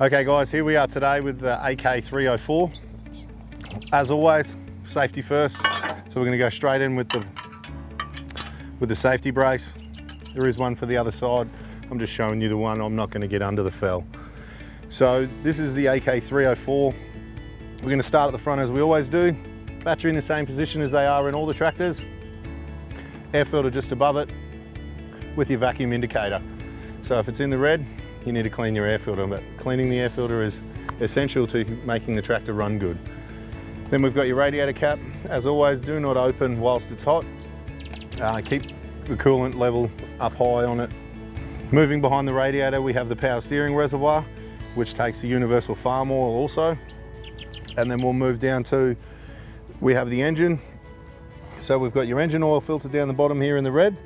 Okay guys, here we are today with the AK304. As always, safety first. So we're going to go straight in with the safety brace. There is one for the other side. I'm just showing you the one. I'm not going to get under the fell. So this is the AK304. We're going to start at the front as we always do. Battery in the same position as they are in all the tractors. Air filter just above it with your vacuum indicator. So if it's in the red, you need to clean your air filter, but cleaning the air filter is essential to making the tractor run good. Then we've got your radiator cap. As always, do not open whilst it's hot. Keep the coolant level up high on it. Moving behind the radiator, we have the power steering reservoir, which takes the universal farm oil also. And then we'll move down to, we have the engine. So we've got your engine oil filter down the bottom here in the red.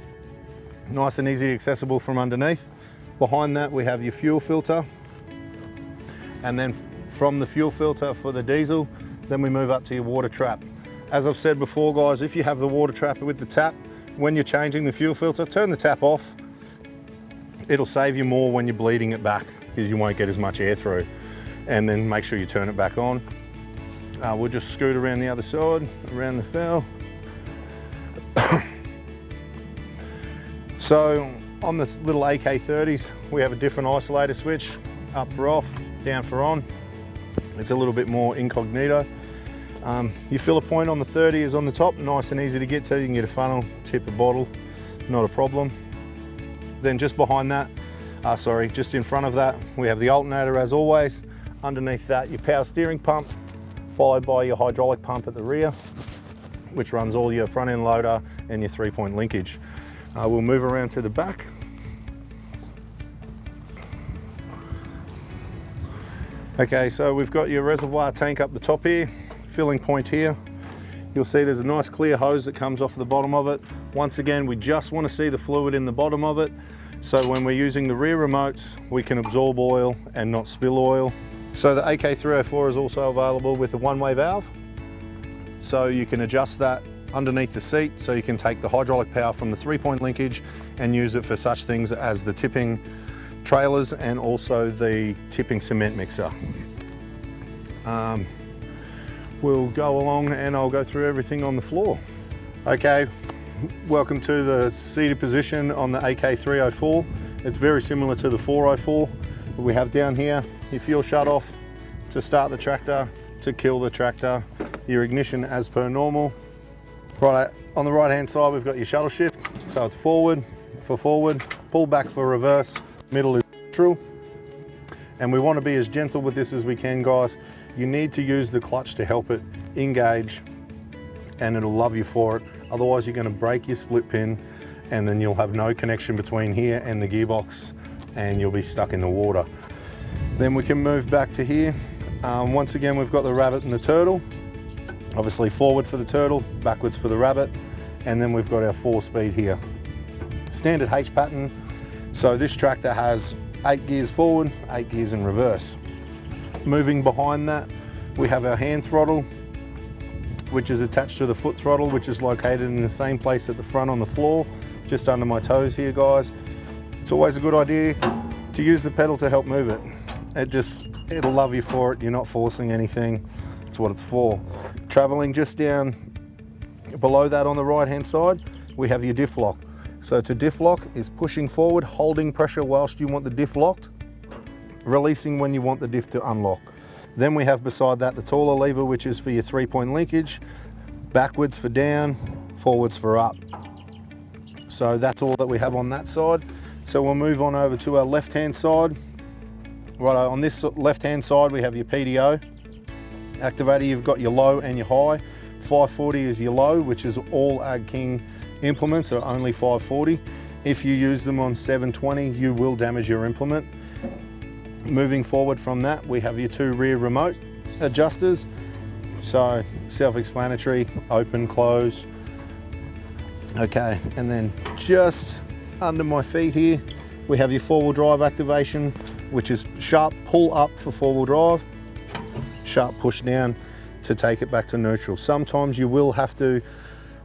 Nice and easy accessible from underneath. Behind that we have your fuel filter, and then from the fuel filter for the diesel, then we move up to your water trap. As I've said before guys, if you have the water trap with the tap, when you're changing the fuel filter, turn the tap off. It'll save you more when you're bleeding it back because you won't get as much air through. And then make sure you turn it back on. We'll just scoot around the other side, around the fell. So on the little AK30s, we have a different isolator switch, up for off, down for on. It's a little bit more incognito. Your filler point on the 30 is on the top, nice and easy to get to. You can get a funnel, tip a bottle, not a problem. Then just behind that, just in front of that, we have the alternator as always. Underneath that, your power steering pump, followed by your hydraulic pump at the rear, which runs all your front end loader and your 3-point linkage. We'll move around to the back. Okay, so we've got your reservoir tank up the top here, filling point here. You'll see there's a nice clear hose that comes off the bottom of it. Once again, we just want to see the fluid in the bottom of it. So when we're using the rear remotes, we can absorb oil and not spill oil. So the AK304 is also available with a one-way valve. So you can adjust that underneath the seat, so you can take the hydraulic power from the 3-point linkage and use it for such things as the tipping trailers and also the tipping cement mixer. We'll go along and I'll go through everything on the floor. Okay, welcome to the seated position on the AK304. It's very similar to the 404. We have down here your fuel shut off to start the tractor, to kill the tractor, your ignition as per normal. Right, on the right hand side we've got your shuttle shift, so it's forward for forward, pull back for reverse, middle is neutral. And we want to be as gentle with this as we can guys. You need to use the clutch to help it engage and it'll love you for it. Otherwise you're going to break your split pin and then you'll have no connection between here and the gearbox and you'll be stuck in the water. Then we can move back to here. Once again we've got the rabbit and the turtle. Obviously forward for the turtle, backwards for the rabbit, and then we've got our 4-speed here. Standard H pattern, so this tractor has 8 gears forward, 8 gears in reverse. Moving behind that, we have our hand throttle, which is attached to the foot throttle, which is located in the same place at the front on the floor, just under my toes here guys. It's always a good idea to use the pedal to help move it. It'll love you for it, you're not forcing anything, it's what it's for. Traveling just down below that on the right hand side, we have your diff lock. So to diff lock is pushing forward, holding pressure whilst you want the diff locked, releasing when you want the diff to unlock. Then we have beside that the taller lever, which is for your 3-point linkage, backwards for down, forwards for up. So that's all that we have on that side. So we'll move on over to our left hand side. Right, on this left hand side we have your Pdo Activator. You've got your low and your high. 540 is your low, which is all AgKing implements are only 540. If you use them on 720, you will damage your implement. Moving forward from that, we have your 2 rear remote adjusters. So self-explanatory, open, close. Okay, and then just under my feet here, we have your 4-wheel drive activation, which is sharp pull up for 4-wheel drive, sharp push down to take it back to neutral. Sometimes you will have to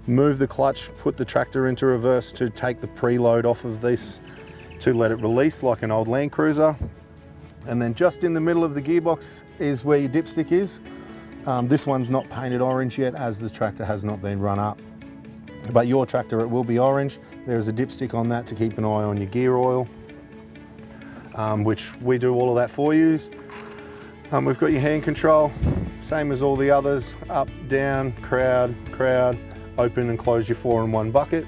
move the clutch, put the tractor into reverse to take the preload off of this to let it release like an old Land Cruiser. And then just in the middle of the gearbox is where your dipstick is. This one's not painted orange yet, as the tractor has not been run up. But your tractor, it will be orange. There's a dipstick on that to keep an eye on your gear oil, which we do all of that for you. We've got your hand control, same as all the others, up, down, crowd, open and close your 4-in-1 bucket.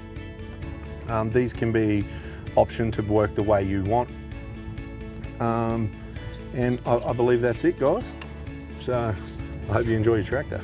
These can be optioned to work the way you want. And I believe that's it, guys. So I hope you enjoy your tractor.